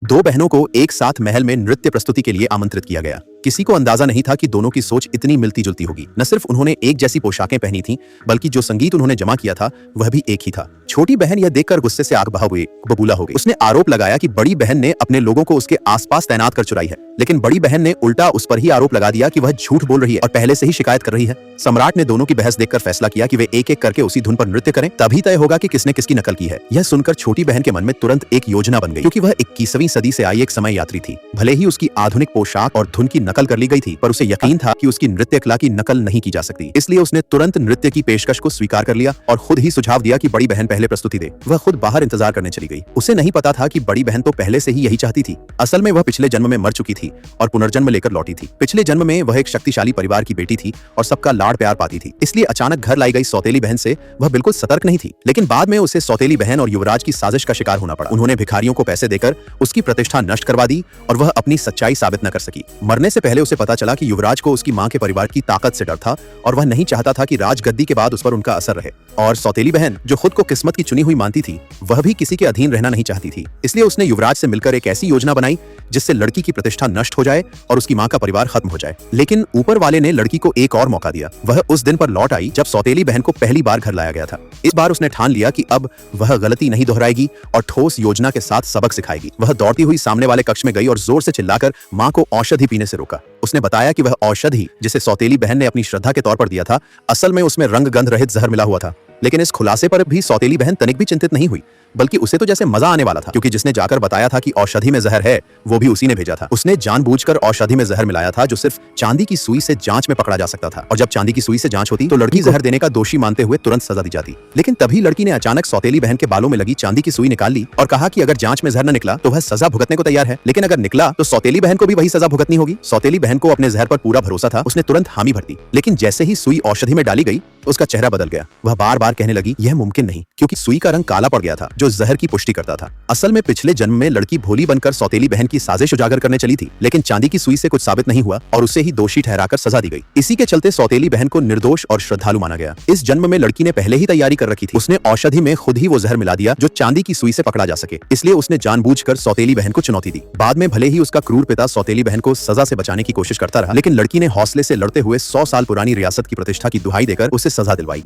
दो बहनों को एक साथ महल में नृत्य प्रस्तुति के लिए आमंत्रित किया गया। किसी को अंदाजा नहीं था कि दोनों की सोच इतनी मिलती जुलती होगी। न सिर्फ उन्होंने एक जैसी पोशाकें पहनी थीं, बल्कि जो संगीत उन्होंने जमा किया था वह भी एक ही था। छोटी बहन यह देखकर गुस्से से आग बबूला हो गई। उसने आरोप लगाया कि बड़ी बहन ने अपने लोगों को उसके आसपास तैनात कर चुराई है, लेकिन बड़ी बहन ने उल्टा उस पर ही आरोप लगा दिया कि वह झूठ बोल रही है और पहले से ही शिकायत कर रही है। सम्राट ने दोनों की बहस देखकर फैसला किया कि वे एक एक करके उसी धुन पर नृत्य करें, तभी तय होगा कि किसने किसकी नकल की है। यह सुनकर छोटी बहन के मन में तुरंत एक योजना बन गई, क्योंकि वह 21वीं सदी से आई एक समय यात्री थी। भले ही उसकी आधुनिक पोशाक और धुन की नकल कर ली गई थी, पर उसे यकीन था कि उसकी नृत्य कला की नकल नहीं की जा सकती। इसलिए उसने तुरंत नृत्य की पेशकश को स्वीकार कर लिया और खुद ही सुझाव दिया कि बड़ी बहन पहले प्रस्तुति दे। वह खुद बाहर इंतजार करने चली गई। उसे नहीं पता था कि बड़ी बहन तो पहले से ही यही चाहती थी। असल में वह पिछले जन्म में मर चुकी थी और पुनर्जन्म लेकर लौटी थी। पिछले जन्म में वह एक शक्तिशाली परिवार की बेटी थी और सबका लाड़ प्यार पाती थी। इसलिए अचानक घर लाई गई सौतेली बहन से वह बिल्कुल सतर्क नहीं थी। लेकिन बाद में उसे सौतेली बहन और युवराज की साजिश का शिकार होना पड़ा। उन्होंने भिखारियों को पैसे देकर उसकी प्रतिष्ठा नष्ट करवा दी और वह अपनी सच्चाई साबित न कर सकी। मरने से पहले उसे पता चला कि युवराज को उसकी मां के परिवार की ताकत से डर था और वह नहीं चाहता था कि राजगद्दी के बाद उस पर उनका असर रहे। और सौतेली बहन, जो खुद को किस्मत की चुनी हुई मानती थी, वह भी किसी के अधीन रहना नहीं चाहती थी। इसलिए उसने युवराज से मिलकर एक ऐसी योजना बनाई जिससे लड़की की प्रतिष्ठा नष्ट हो जाए और उसकी मां का परिवार खत्म हो जाए। लेकिन ऊपर वाले ने लड़की को एक और मौका दिया। वह उस दिन पर लौट आई जब सौतेली बहन को पहली बार घर लाया गया था। इस बार उसने ठान लिया कि अब वह गलती नहीं दोहराएगी और ठोस योजना के साथ सबक सिखाएगी। वह दौड़ती हुई सामने वाले कक्ष में गई और जोर से चिल्लाकर मां को औषधि पीने से रोका। उसने बताया कि वह औषधि, जिसे सौतेली बहन ने अपनी श्रद्धा के तौर पर दिया था, असल में उसमें रंग गंध रहित जहर मिला हुआ था। लेकिन इस खुलासे पर भी सौतेली बहन तनिक भी चिंतित नहीं हुई, बल्कि उसे तो जैसे मजा आने वाला था, क्योंकि जिसने जाकर बताया था कि औषधि में जहर है, वो भी उसी ने भेजा था। उसने जानबूझकर औषधि में जहर मिलाया था, जो सिर्फ चांदी की सुई से जांच में पकड़ा जा सकता था। और जब चांदी की सुई से जांच होती तो लड़की जहर देने का दोषी मानते हुए तुरंत सजा दी जाती। लेकिन तभी लड़की ने अचानक सौतेली बहन के बालों में लगी चांदी की सुई निकाल ली और कहा कि अगर जांच में जहर न निकला तो वह सजा भुगतने को तैयार है, लेकिन अगर निकला तो सौतेली बहन को भी वही सजा भुगतनी होगी। सौतेली बहन को अपने जहर पर पूरा भरोसा था। उसने तुरंत हामी भर दी। लेकिन जैसे ही सुई औषधि में डाली गई, उसका चेहरा बदल गया। वह बार बार कहने लगी, यह मुमकिन नहीं, क्योंकि सुई का रंग काला पड़ गया था, जो जहर की पुष्टि करता था। असल में पिछले जन्म में लड़की भोली बनकर सौतेली बहन की साजिश उजागर करने चली थी, लेकिन चांदी की सुई से कुछ साबित नहीं हुआ और उसे ही दोषी ठहराकर सजा दी गई। इसी के चलते सौतेली बहन को निर्दोष और श्रद्धालु माना गया। इस जन्म में लड़की ने पहले ही तैयारी कर रखी थी। उसने औषधि में खुद ही वो जहर मिला दिया जो चांदी की सुई से पकड़ा जा सके। इसलिए उसने जानबूझकर सौतेली बहन को चुनौती दी। बाद में भले ही उसका क्रूर पिता सौतेली बहन को सजा से बचाने की कोशिश करता रहा, लेकिन लड़की ने हौसले से लड़ते हुए 100 साल पुरानी रियासत की प्रतिष्ठा की दुहाई देकर उसे सजा दिलवाई।